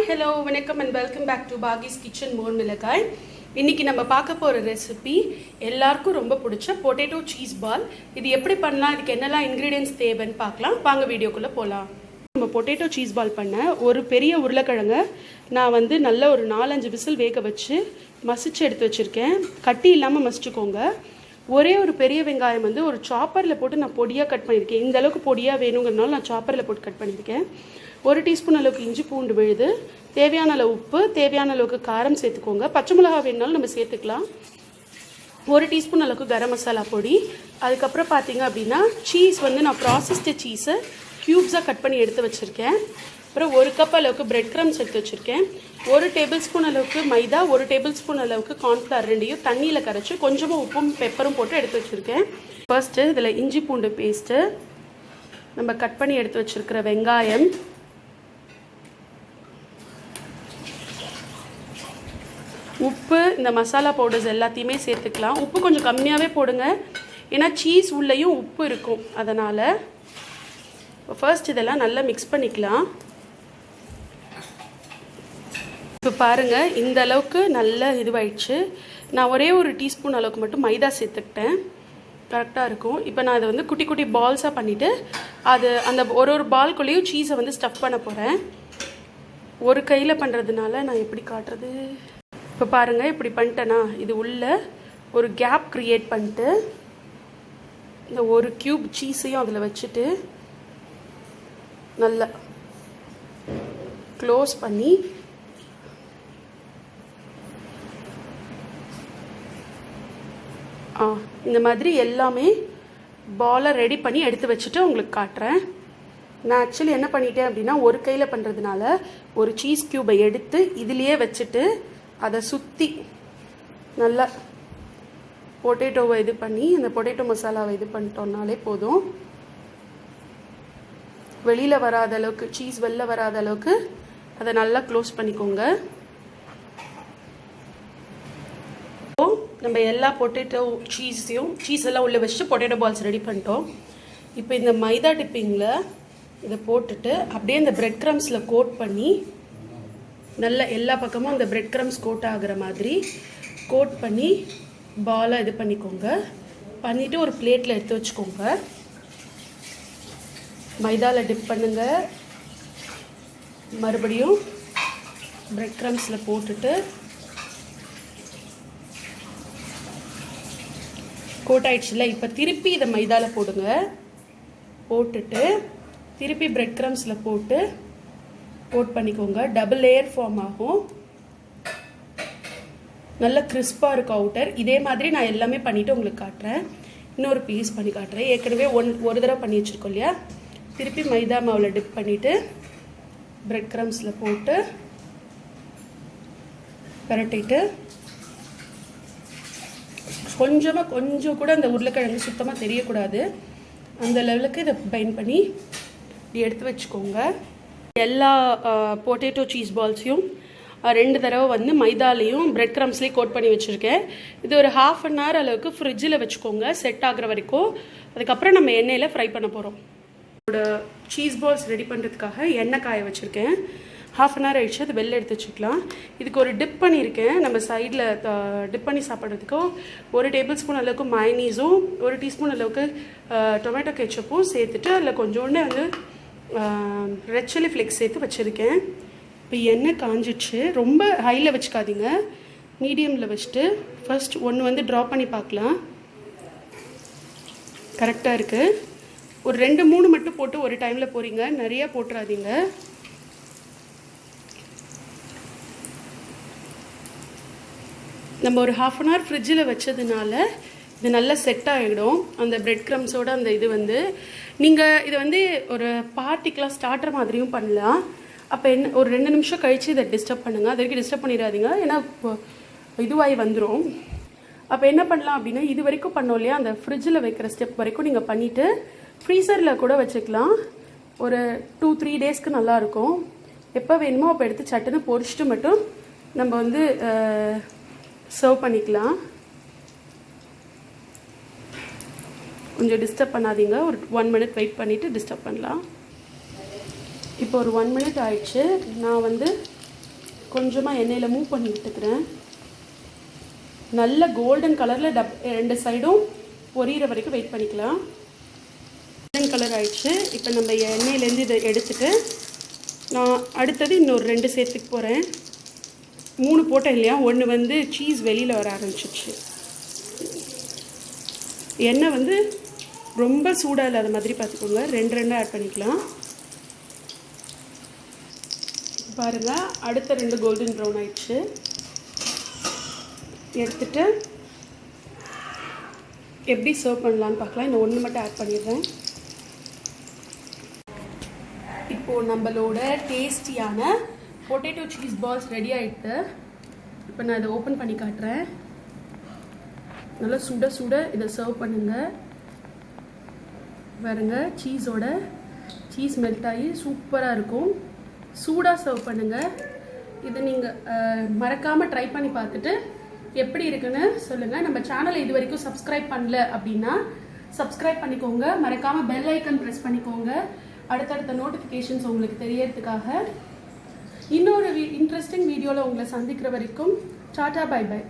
hello, வணக்கம் and welcome back to Bagis Kitchen More மிளகாய். இன்னைக்கு நம்ம பார்க்க போற ரெசிபி எல்லாருக்கும் ரொம்ப பிடிச்ச பொட்டேட்டோ சீஸ் பால். இது எப்படி பண்ணலாம், இதுக்கு என்னெல்லாம் இன்கிரிடியன்ட்ஸ் தேவைன்னு பார்க்கலாம். வாங்க வீடியோக்குள்ள போலாம். நம்ம பொட்டேட்டோ சீஸ் பால் பண்ண ஒரு பெரிய உருளைக்கிழங்க நான் வந்து நல்ல ஒரு 4-5 விசில் வேக வச்சு மசிச்சு எடுத்து வச்சிருக்கேன். கட்டி இல்லாமல் மசிச்சுக்கோங்க. ஒரே ஒரு பெரிய வெங்காயம் வந்து ஒரு சாப்பரில் போட்டு நான் பொடியாக கட் பண்ணியிருக்கேன். இந்த அளவுக்கு பொடியாக வேணுங்கிறதுனால நான் சாப்பரில் போட்டு கட் பண்ணியிருக்கேன். 1 டீஸ்பூன் அளவுக்கு இஞ்சி பூண்டு விழுது, தேவையான அளவு உப்பு, தேவையான அளவுக்கு காரம் சேர்த்துக்கோங்க. பச்சை மிளகாய் வேணுனாலும் நம்ம சேர்த்துக்கலாம். 1 டீஸ்பூன் அளவுக்கு கரம் மசாலா பொடி. அதுக்கப்புறம் பார்த்தீங்க அப்படின்னா சீஸ் வந்து நான் ப்ராசஸ்டு சீஸை க்யூப்ஸாக கட் பண்ணி எடுத்து வச்சுருக்கேன். அப்புறம் 1 கப் அளவுக்கு பிரெட் க்ரம்ஸ் எடுத்து வச்சுருக்கேன். 1 டேபிள் ஸ்பூன் அளவுக்கு மைதா, 1 டேபிள் ஸ்பூன் அளவுக்கு கார்ன்ஃப்ளவர் ரெண்டையும் தண்ணியில் கரைச்சி கொஞ்சமாக உப்பும் பெப்பரும் போட்டு எடுத்து வச்சுருக்கேன். ஃபர்ஸ்ட்டு இதில் இஞ்சி பூண்டு பேஸ்ட்டு, நம்ம கட் பண்ணி எடுத்து வச்சுருக்கிற வெங்காயம், உப்பு, இந்த மசாலா பவுடர்ஸ் எல்லாத்தையுமே சேர்த்துக்கலாம். உப்பு கொஞ்சம் கம்மியாகவே போடுங்க, ஏன்னா சீஸ் உள்ளேயும் உப்பு இருக்கும். அதனால் ஃபர்ஸ்ட் இதெல்லாம் நல்லா மிக்ஸ் பண்ணிக்கலாம். இப்போ பாருங்கள், இந்த அளவுக்கு நல்ல இதுவாயிடுச்சு. நான் ஒரே 1 டீஸ்பூன் அளவுக்கு மட்டும் மைதா சேர்த்துக்கிட்டேன், கரெக்டாக இருக்கும். இப்போ நான் அதை வந்து குட்டி குட்டி பால்ஸாக பண்ணிவிட்டு அது அந்த ஒரு பால்குள்ளேயும் சீஸை வந்து ஸ்டஃப் பண்ண போகிறேன். ஒரு கையில் பண்ணுறதுனால நான் எப்படி காட்டுறது. இப்போ பாருங்கள், இப்படி பண்ணிட்டேன்னா இது உள்ள ஒரு கேப் க்ரியேட் பண்ணிட்டு இந்த 1 க்யூப் சீஸையும் அதில் வச்சுட்டு நல்லா க்ளோஸ் பண்ணி இந்த மாதிரி எல்லாமே பாலை ரெடி பண்ணி எடுத்து வச்சுட்டு உங்களுக்கு காட்டுறேன். நான் ஆக்சுவலி என்ன பண்ணிட்டேன் அப்படின்னா, ஒரு கையில் பண்ணுறதுனால ஒரு சீஸ் க்யூபை எடுத்து இதுலேயே வச்சுட்டு அதை சுற்றி நல்லா பொட்டேட்டோவை இது பண்ணி அந்த பொட்டேட்டோ மசாலாவை இது பண்ணிட்டோம்னாலே போதும். வெளியில் வராத அளவுக்கு, சீஸ் வெளில வராத அளவுக்கு அதை நல்லா க்ளோஸ் பண்ணிக்கோங்க. நம்ம எல்லா பொட்டேட்டோ சீஸ் எல்லாம் உள்ளே வச்சுட்டு பொட்டேட்டோ பால்ஸ் ரெடி பண்ணிட்டோம். இப்போ இந்த மைதா டிப்பிங்கில் இதை போட்டுட்டு அப்படியே இந்த பிரெட் க்ரம்ஸில் கோட் பண்ணி நல்லா எல்லா பக்கமும் இந்த பிரெட் க்ரம்ஸ் கோட் ஆகிற மாதிரி கோட் பண்ணி பாலை இது பண்ணிக்கோங்க. பண்ணிவிட்டு ஒரு பிளேட்டில் எடுத்து வச்சுக்கோங்க. மைதாவில் டிப் பண்ணுங்க. மறுபடியும் பிரெட் க்ரம்ஸில் போட்டுட்டு கோட் ஆயிடுச்சுல, இப்போ திருப்பி இதை மைதாவில் போடுங்க. போட்டுட்டு திருப்பி பிரெட் க்ரம்ஸில் போட்டு கோட் பண்ணிக்கோங்க. டபுள் லேயர் ஃபார்ம் ஆகும். நல்ல கிறிஸ்பாக இருக்கும் அவுட்டர். இதே மாதிரி நான் எல்லாமே பண்ணிவிட்டு உங்களுக்கு காட்டுறேன். இன்னொரு பீஸ் பண்ணி காட்டுறேன். ஏற்கனவே ஒரு தடவை பண்ணி வச்சுருக்கோம் இல்லையா, திருப்பி மைதா மாவில் டிப் பண்ணிவிட்டு பிரெட் க்ரம்ஸில் போட்டு பரட்டிட்டு கொஞ்சம் கூட அந்த உருளைக்கிழங்கு சுத்தமாக தெரியக்கூடாது, அந்த லெவலுக்கு இதை பைண்ட் பண்ணி இப்படி எடுத்து வச்சுக்கோங்க. எல்லா பொட்டேட்டோ சீஸ் பால்ஸையும் 2 தடவை வந்து மைதாலையும் பிரெட் க்ரம்ஸ்லேயும் கோட் பண்ணி வச்சுருக்கேன். இது ஒரு 1/2 அன் ஹவர் அளவுக்கு ஃப்ரிட்ஜில் வச்சுக்கோங்க, செட் ஆகிற வரைக்கும். அதுக்கப்புறம் நம்ம எண்ணெயில் ஃப்ரை பண்ண போகிறோம். இதோட சீஸ் பால்ஸ் ரெடி பண்ணுறதுக்காக எண்ணெய் காய வச்சுருக்கேன். 1/2 அன் ஹவர் ஆயிடுச்சு, அது வெளில எடுத்து வச்சுக்கலாம். இதுக்கு ஒரு டிப் பண்ணியிருக்கேன். நம்ம சைடில் டிப் பண்ணி சாப்பிட்றதுக்கு 1 டேபிள் ஸ்பூன் அளவுக்கு மயனீஸும் 1 டீஸ்பூன் அளவுக்கு டொமேட்டோ கெச்சப்பும் சேர்த்துட்டு அதில் கொஞ்சோண்டு வந்து ரெட் சில்லி ஃப்ளேக்ஸ் சேர்த்து வச்சுருக்கேன். இப்போ எண்ணெய் காஞ்சிடுச்சு. ரொம்ப ஹையில் வச்சுக்காதீங்க, மீடியமில் வச்சுட்டு ஃபர்ஸ்ட் ஒன்று வந்து ட்ரா பண்ணி பார்க்கலாம். கரெக்டாக இருக்குது. ஒரு 2-3 மட்டும் போட்டு ஒரு டைமில் போகிறீங்க, நிறையா போட்டுறாதீங்க. நம்ம ஒரு 1/2 அன் ஹவர் ஃப்ரிட்ஜில் வச்சதுனால இது நல்லா செட் ஆகிடும். அந்த பிரெட் க்ரம்ஸோட அந்த இது வந்து நீங்கள் இதை வந்து ஒரு பார்ட்டிக்கெலாம் ஸ்டார்டர் மாதிரியும் பண்ணலாம். அப்போ என்ன, ஒரு 2 நிமிஷம் கழித்து இதை டிஸ்டர்ப் பண்ணுங்கள். அது வரைக்கும் டிஸ்டர்ப் பண்ணிடாதீங்க, ஏன்னா இதுவாகி வந்துடும். அப்போ என்ன பண்ணலாம் அப்படின்னா, இது வரைக்கும் பண்ணோம் இல்லையா, அந்த ஃப்ரிட்ஜில் வைக்கிற ஸ்டெப் வரைக்கும் நீங்கள் பண்ணிவிட்டு ஃப்ரீசரில் கூட வச்சுக்கலாம். ஒரு 2-3 டேஸ்க்கு நல்லாயிருக்கும். எப்போ வேணுமோ அப்போ எடுத்து சட்டுன்னு பொரிச்சிட்டு மட்டும் நம்ம வந்து சர்வ் பண்ணிக்கலாம். கொஞ்சம் டிஸ்டர்ப் பண்ணாதீங்க, ஒரு 1 மினிட் வெயிட் பண்ணிவிட்டு டிஸ்டர்ப் பண்ணலாம். இப்போ ஒரு 1 மினிட் ஆயிடுச்சு. நான் வந்து கொஞ்சமாக எண்ணெயில் மூவ் பண்ணி விட்டுக்கிறேன். நல்ல கோல்டன் கலரில் ரெண்டு சைடும் பொரியிற வரைக்கும் வெயிட் பண்ணிக்கலாம். கோல்டன் கலர் ஆயிடுச்சு. இப்போ நம்ம எண்ணெயிலேருந்து இதை எடுத்துட்டு நான் அடுத்தது இன்னொரு 2 சேர்த்துக்க போகிறேன். 3 போட்டேன் இல்லையா, ஒன்று சீஸ் வெளியில் வர ஆரம்பிச்சிச்சு. எண்ணெய் ரொம்ப சூடாக இல்லாத மாதிரி பார்த்துக்கோங்க. 2 ஆட் பண்ணிக்கலாம். பாருங்கள், அடுத்த 2 கோல்டன் ப்ரௌன் ஆயிடுச்சு. எடுத்துட்டு எப்படி சர்வ் பண்ணலான்னு பார்க்கலாம். இந்த ஒன்று மட்டும் ஆட் பண்ணிடுறேன். இப்போது நம்மளோட டேஸ்டியான பொட்டேட்டோ சீஸ் பால்ஸ் ரெடி ஆகிட்டு. இப்போ நான் இதை ஓப்பன் பண்ணி காட்டுறேன். நல்லா சுட சுட இதை சர்வ் பண்ணுங்கள். பாருங்க, சீஸ் மெல்ட் ஆகி சூப்பராக இருக்கும். சூடாக சர்வ் பண்ணுங்கள். இதை நீங்கள் மறக்காமல் ட்ரை பண்ணி பார்த்துட்டு எப்படி இருக்குன்னு சொல்லுங்கள். நம்ம சேனலை இது வரைக்கும் சப்ஸ்கிரைப் பண்ணல அப்படின்னா சப்ஸ்கிரைப் பண்ணிக்கோங்க. மறக்காமல் பெல் ஐக்கன் ப்ரெஸ் பண்ணிக்கோங்க. அடுத்தடுத்த நோட்டிஃபிகேஷன்ஸ் உங்களுக்கு தெரியறதுக்காக. இன்னொரு இன்ட்ரெஸ்டிங் வீடியோவில் உங்களை சந்திக்கிற வரைக்கும் டாடா பை பை.